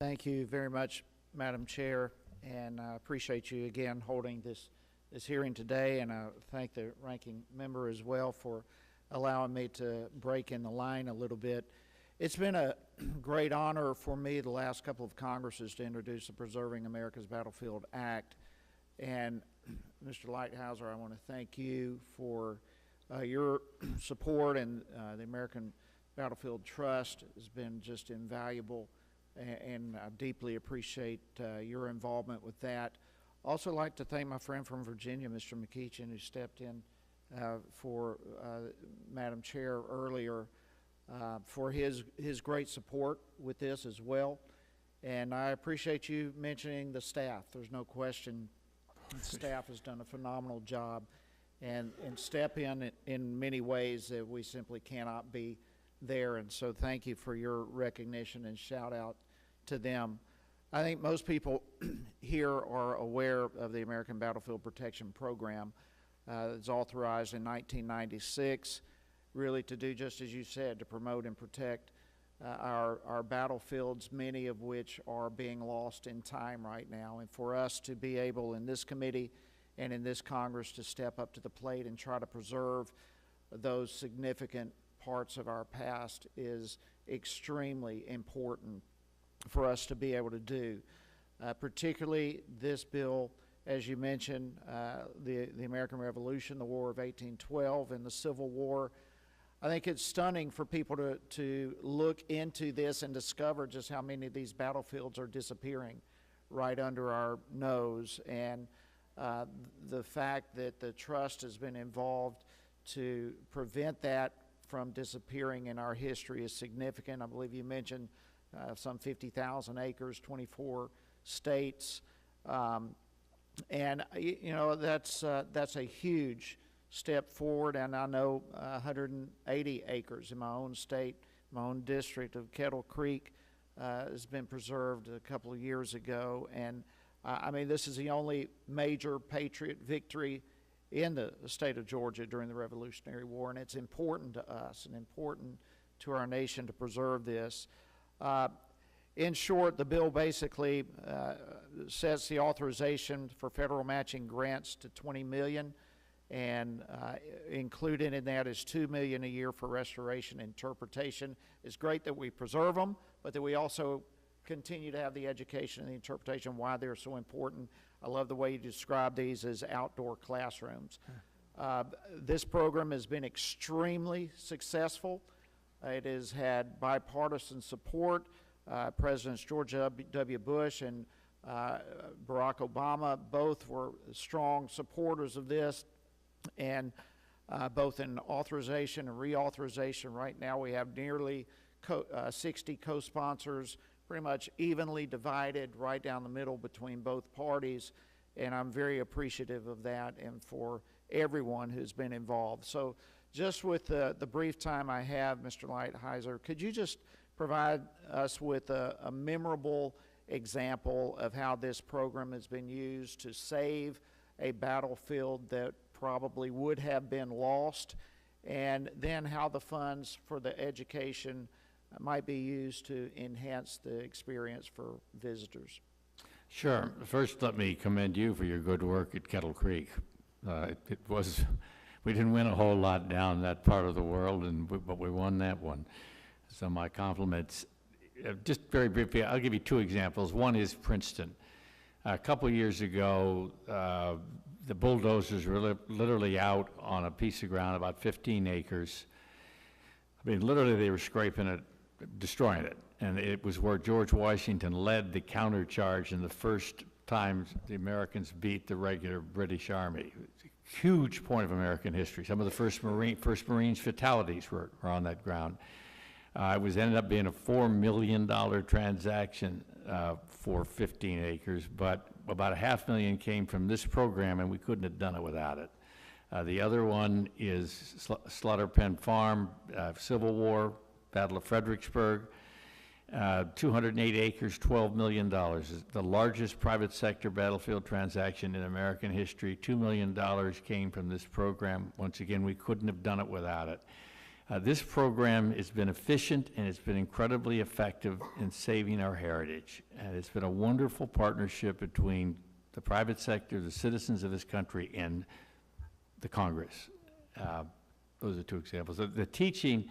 Thank you very much, Madam Chair, and I appreciate you again holding this hearing today, and I thank the ranking member as well for allowing me to break in the line a little bit. It's been a great honor for me the last couple of Congresses to introduce the Preserving America's Battlefield Act, and Mr. Lighthouser, I want to thank you for your support, and the American Battlefield Trust has been just invaluable, and I deeply appreciate your involvement with that. Also like to thank my friend from Virginia, Mr. McEachin, who stepped in for Madam Chair earlier for his great support with this as well. And I appreciate you mentioning the staff. There's no question the staff has done a phenomenal job and step in many ways that we simply cannot be there. And so thank you for your recognition and shout out to them. I think most people here are aware of the American Battlefield Protection Program. It's authorized in 1996, really to do just as you said, to promote and protect our battlefields, many of which are being lost in time right now. And for us to be able in this committee and in this Congress to step up to the plate and try to preserve those significant parts of our past is extremely important for us to be able to do. Particularly this bill, as you mentioned, the American Revolution, the War of 1812, and the Civil War. I think it's stunning for people to look into this and discover just how many of these battlefields are disappearing right under our nose. And the fact that the trust has been involved to prevent that from disappearing in our history is significant. I believe you mentioned some 50,000 acres, 24 states, and you know that's a huge step forward. And I know 180 acres in my own state, my own district of Kettle Creek, has been preserved a couple of years ago. And I mean, this is the only major patriot victory in the state of Georgia during the Revolutionary War, and it's important to us and important to our nation to preserve this. In short, the bill basically sets the authorization for federal matching grants to $20 million, and included in that is $2 million a year for restoration and interpretation. It's great that we preserve them, but that we also continue to have the education and the interpretation why they're so important. I love the way you describe these as outdoor classrooms. This program has been extremely successful. It has had bipartisan support. Presidents George W. Bush and Barack Obama both were strong supporters of this, and both in authorization and reauthorization. Right now we have nearly 60 co-sponsors, pretty much evenly divided right down the middle between both parties, and I'm very appreciative of that and for everyone who's been involved. So just with the brief time I have, Mr. Lighthouser, could you just provide us with a memorable example of how this program has been used to save a battlefield that probably would have been lost, and then how the funds for the education might be used to enhance the experience for visitors? Sure. First, let me commend you for your good work at Kettle Creek. We didn't win a whole lot down that part of the world, but we won that one. So my compliments. Just very briefly, I'll give you two examples. One is Princeton. A couple years ago, the bulldozers were literally out on a piece of ground, about 15 acres. I mean, literally they were scraping it, destroying it. And it was where George Washington led the countercharge in the first time the Americans beat the regular British Army. It's a huge point of American history. Some of the first Marines fatalities were on that ground. It ended up being a $4 million transaction for 15 acres, but about $500,000 came from this program, and we couldn't have done it without it. The other one is Slaughter Pen Farm, Civil War, Battle of Fredericksburg. 208 acres, $12 million. The largest private sector battlefield transaction in American history. $2 million came from this program. Once again, we couldn't have done it without it. This program has been efficient and it's been incredibly effective in saving our heritage. And it's been a wonderful partnership between the private sector, the citizens of this country, and the Congress. Those are two examples. The teaching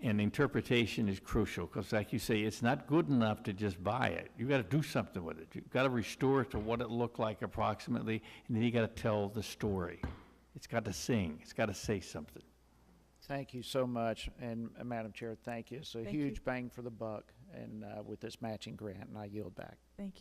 and interpretation is crucial because, like you say, it's not good enough to just buy it. You've got to do something with it. You've got to restore it to what it looked like approximately, and then you got to tell the story. It's got to sing. It's got to say something. Thank you so much, and Madam Chair, thank you. It's a Thank you. huge bang for the buck, and with this matching grant, and I yield back. Thank you.